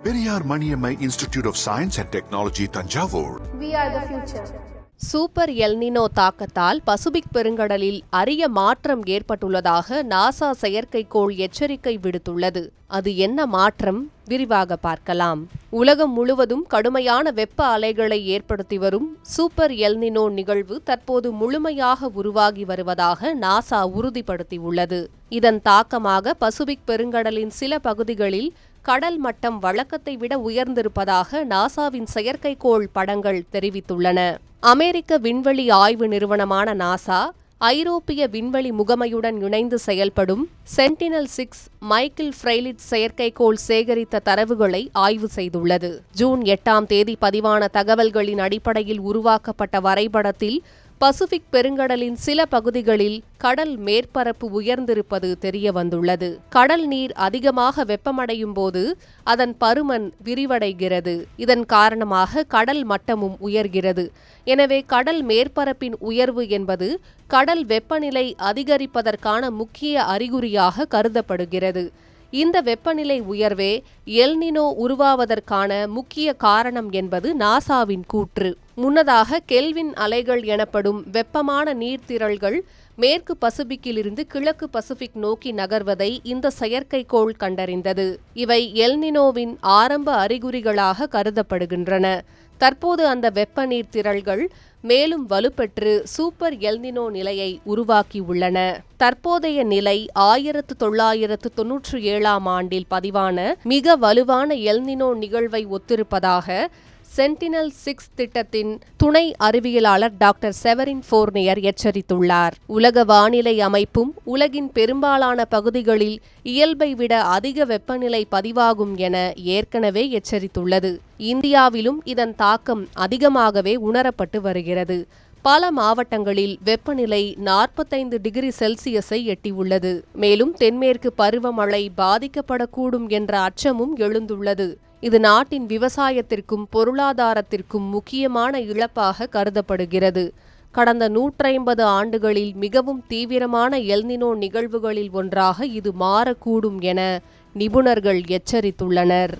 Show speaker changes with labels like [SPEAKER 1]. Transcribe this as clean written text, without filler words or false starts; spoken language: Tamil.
[SPEAKER 1] Periyar Maniammai Institute of Science and Technology, Thanjavur.
[SPEAKER 2] We are the future.
[SPEAKER 3] Super El Niño தாக்கத்தால் பசிபிக் பெருங்கடலில் அரிய மாற்றம் ஏற்பட்டுள்ளதாக நாசா செயற்கைக்கோள் எச்சரிக்கை விடுத்துள்ளது. அது என்ன மாற்றம்? விரிவாக பார்க்கலாம். உலகம் முழுவதும் கடுமையான வெப்ப அலைகளை ஏற்படுத்தி வரும் சூப்பர் எல்னினோ நிகழ்வு தற்போது முழுமையாக உருவாகி வருவதாக நாசா உறுதிப்படுத்தியுள்ளது. இதன் தாக்கமாக பசிபிக் பெருங்கடலின் சில பகுதிகளில் கடல் மட்டம் வழக்கத்தை விட உயர்ந்திருப்பதாக நாசாவின் செயற்கைக்கோள் படங்கள் தெரிவித்துள்ளன. அமெரிக்க விண்வெளி ஆய்வு நிறுவனமான நாசா ஐரோப்பிய விண்வெளி முகமையுடன் இணைந்து செயல்படும் சென்டினல்-6 மைக்கேல் ஃப்ரெய்லிட் செயற்கைக்கோள் சேகரித்த தரவுகளை ஆய்வு செய்துள்ளது. ஜூன் 8ஆம் தேதி பதிவான தகவல்களின் அடிப்படையில் உருவாக்கப்பட்ட வரைபடத்தில் பசிபிக் பெருங்கடலின் சில பகுதிகளில் கடல் மேற்பரப்பு உயர்ந்திருப்பது தெரியவந்துள்ளது. கடல் நீர் அதிகமாக வெப்பமடையும் போது அதன் பருமன் விரிவடைகிறது. இதன் காரணமாக கடல் மட்டமும் உயர்கிறது. எனவே கடல் மேற்பரப்பின் உயர்வு என்பது கடல் வெப்பநிலை அதிகரிப்பதற்கான முக்கிய அறிகுறியாக கருதப்படுகிறது. இந்த வெப்பநிலை உயர்வே எல்னினோ உருவாவதற்கான முக்கிய காரணம் என்பது நாசாவின் கூற்று. முன்னதாக கெல்வின் அலைகள் எனப்படும் வெப்பமான நீர்த்திரள்கள் மேற்கு பசிபிக்கிலிருந்து கிழக்கு பசிபிக் நோக்கி நகர்வதை இந்த செயற்கைக்கோள் கண்டறிந்தது. இவை எல்னினோவின் ஆரம்ப அறிகுறிகளாக கருதப்படுகின்றன. தற்போது அந்த வெப்ப நீர் திரள்கள் மேலும் வலுப்பெற்று சூப்பர் எல்னினோ நிலையை உருவாக்கியுள்ளன. தற்போதைய நிலை 1997ஆம் ஆண்டில் பதிவான மிக வலுவான எல்னினோ நிகழ்வை ஒத்திருப்பதாக சென்டினல்-6 திட்டத்தின் துணை அறிவியலாளர் டாக்டர் செவரின் ஃபோர்னியர் எச்சரித்துள்ளார். உலக வானிலை அமைப்பும் உலகின் பெரும்பாலான பகுதிகளில் இயல்பை விட அதிக வெப்பநிலை பதிவாகும் என ஏற்கனவே எச்சரித்துள்ளது. இந்தியாவிலும் இதன் தாக்கம் அதிகமாகவே உணரப்பட்டு வருகிறது. பல மாவட்டங்களில் வெப்பநிலை 45 டிகிரி செல்சியஸை எட்டியுள்ளது. மேலும் தென்மேற்கு பருவமழை பாதிக்கப்படக்கூடும் என்ற அச்சமும் எழுந்துள்ளது. இது நாட்டின் விவசாயத்திற்கும் பொருளாதாரத்திற்கும் முக்கியமான இழப்பாக கருதப்படுகிறது. கடந்த 150 ஆண்டுகளில் மிகவும் தீவிரமான எல்னினோ நிகழ்வுகளில் ஒன்றாக இது மாறக்கூடும் என நிபுணர்கள் எச்சரித்துள்ளனர்.